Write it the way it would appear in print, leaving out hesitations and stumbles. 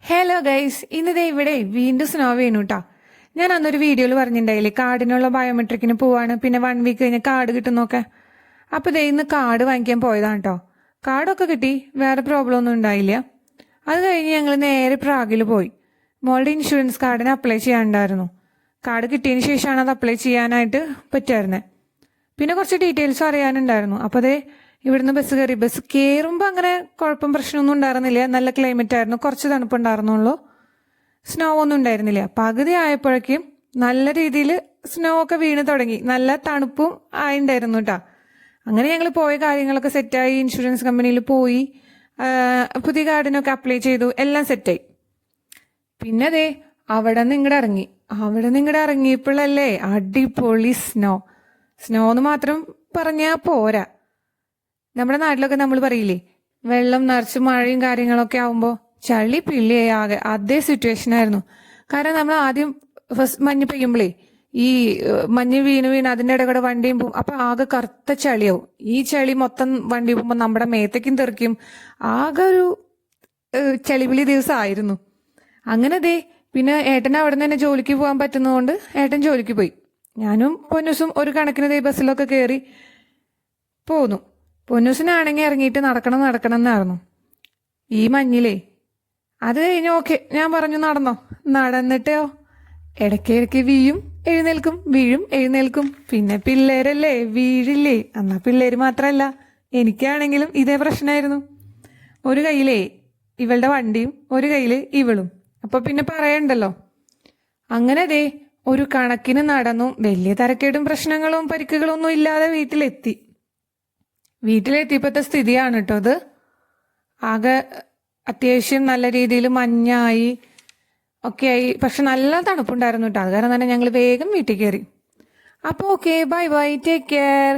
Hello guys, ഇന്നതേ ഇവിടെ വീണ്ടും snow വീണു കേട്ടോ. ഞാൻ അന്നൊരു വീഡിയോയിൽ പറഞ്ഞിട്ടുണ്ടായില്ലേ കാർഡിനുള്ള ബയോമെട്രിക്കിന് പോവാണ്, പിന്നെ 1 വീക്ക് കഴിഞ്ഞ് കാർഡ് കിട്ടുന്നൊക്കെ. അപ്പോൾ ഇതേ ഇന്ന് കാർഡ് വാങ്ങിക്കാൻ പോയതാണ് കേട്ടോ. കാർഡൊക്കെ കിട്ടി, വേറെ പ്രോബ്ലം ഒന്നും ഉണ്ടായില്ല. അത് കഴിഞ്ഞ് ഞങ്ങൾ നേരെ പ്രാഗിൽ പോയി. മോളുടെ ഇൻഷുറൻസ് കാർഡിന് അപ്ലൈ ചെയ്യാനുണ്ടായിരുന്നു. കാർഡ് കിട്ടിയതിന് ശേഷമാണ് അത് അപ്ലൈ ചെയ്യാനായിട്ട് പറ്റുമായിരുന്നത്. പിന്നെ കുറച്ച് ഡീറ്റെയിൽസ് അറിയാനുണ്ടായിരുന്നു. അപ്പോൾ അതേ ഇവിടുന്ന് ബസ് കയറി. ബസ് കയറുമ്പോൾ അങ്ങനെ കുഴപ്പം പ്രശ്നമൊന്നും ഉണ്ടായിരുന്നില്ല. നല്ല ക്ലൈമറ്റ് ആയിരുന്നു, കുറച്ച് തണുപ്പുണ്ടായിരുന്നുള്ളൂ. സ്നോ ഒന്നും ഉണ്ടായിരുന്നില്ല. പകുതി ആയപ്പോഴേക്കും നല്ല രീതിയിൽ സ്നോ ഒക്കെ വീണ് തുടങ്ങി. നല്ല തണുപ്പും ആയിണ്ടായിരുന്നു കേട്ടോ. അങ്ങനെ ഞങ്ങൾ പോയ കാര്യങ്ങളൊക്കെ സെറ്റായി. ഇൻഷുറൻസ് കമ്പനിയിൽ പോയി, പുതിയ കാർഡിനൊക്കെ അപ്ലൈ ചെയ്തു, എല്ലാം സെറ്റായി. പിന്നെ അതെ അവിടെ നിന്ന് ഇങ്ങോട്ട് ഇറങ്ങിയപ്പോഴല്ലേ അടിപൊളി സ്നോ. സ്നോ എന്ന് മാത്രം പറഞ്ഞാൽ പോരാ. നമ്മുടെ നാട്ടിലൊക്കെ നമ്മൾ പറയില്ലേ, വെള്ളം നിറച്ച് മഴയും കാര്യങ്ങളൊക്കെ ആവുമ്പോൾ ചളി പിള്ളിയായി ആകെ. അതേ സിറ്റുവേഷൻ ആയിരുന്നു. കാരണം നമ്മൾ ആദ്യം ഫസ്റ്റ് മഞ്ഞ് പെയ്യുമ്പോഴേ ഈ മഞ്ഞ് വീണ് അതിൻ്റെ ഇടകൂടെ വണ്ടിയും പോവും. അപ്പം ആകെ കറുത്ത ചളിയാവും. ഈ ചളി മൊത്തം വണ്ടി പോകുമ്പോൾ നമ്മുടെ മേത്തേക്കും തെറിക്കും. ആകെ ഒരു ചളിപിളി ദിവസമായിരുന്നു. അങ്ങനെ ദേ പിന്നെ ഏട്ടൻ അവിടെ നിന്ന് തന്നെ ജോലിക്ക് പോകാൻ പറ്റുന്നതുകൊണ്ട് ഏട്ടൻ ജോലിക്ക് പോയി. ഞാനും പൊന്നൂസും ഒരു കണക്കിന് ദേ ബസ്സിലൊക്കെ കയറി പോന്നു. പൊന്നൂസിനാണെങ്കിൽ ഇറങ്ങിയിട്ട് നടക്കണം എന്നായിരുന്നു. ഈ മഞ്ഞിലേ അത് കഴിഞ്ഞ് ഓക്കെ ഞാൻ പറഞ്ഞു നടന്നോ. നടന്നിട്ടോ ഇടയ്ക്ക് വീഴും എഴുന്നേൽക്കും, വീഴും എഴുന്നേൽക്കും. പിന്നെ പിള്ളേരല്ലേ, വീഴില്ലേ. എന്നാ പിള്ളേര് മാത്രമല്ല, എനിക്കാണെങ്കിലും ഇതേ പ്രശ്നമായിരുന്നു. ഒരു കയ്യിലേ ഇവളുടെ വണ്ടിയും ഒരു കയ്യിൽ ഇവളും. അപ്പൊ പിന്നെ പറയണ്ടല്ലോ. അങ്ങനെ ദേ ഒരു കണക്കിന് നടന്നു. വലിയ തരക്കേടും പ്രശ്നങ്ങളും പരിക്കുകളും ഒന്നും ഇല്ലാതെ വീട്ടിലെത്തിയപ്പോഴത്തെ സ്ഥിതിയാണ് കേട്ടോ അത്. ആകെ അത്യാവശ്യം നല്ല രീതിയിൽ മഞ്ഞായി ഒക്കെ ആയി. പക്ഷെ നല്ല തണുപ്പുണ്ടായിരുന്നു കേട്ടോ. അത് കാരണം തന്നെ ഞങ്ങൾ വേഗം വീട്ടിൽ കയറി. അപ്പോൾ okay, bye bye, take care.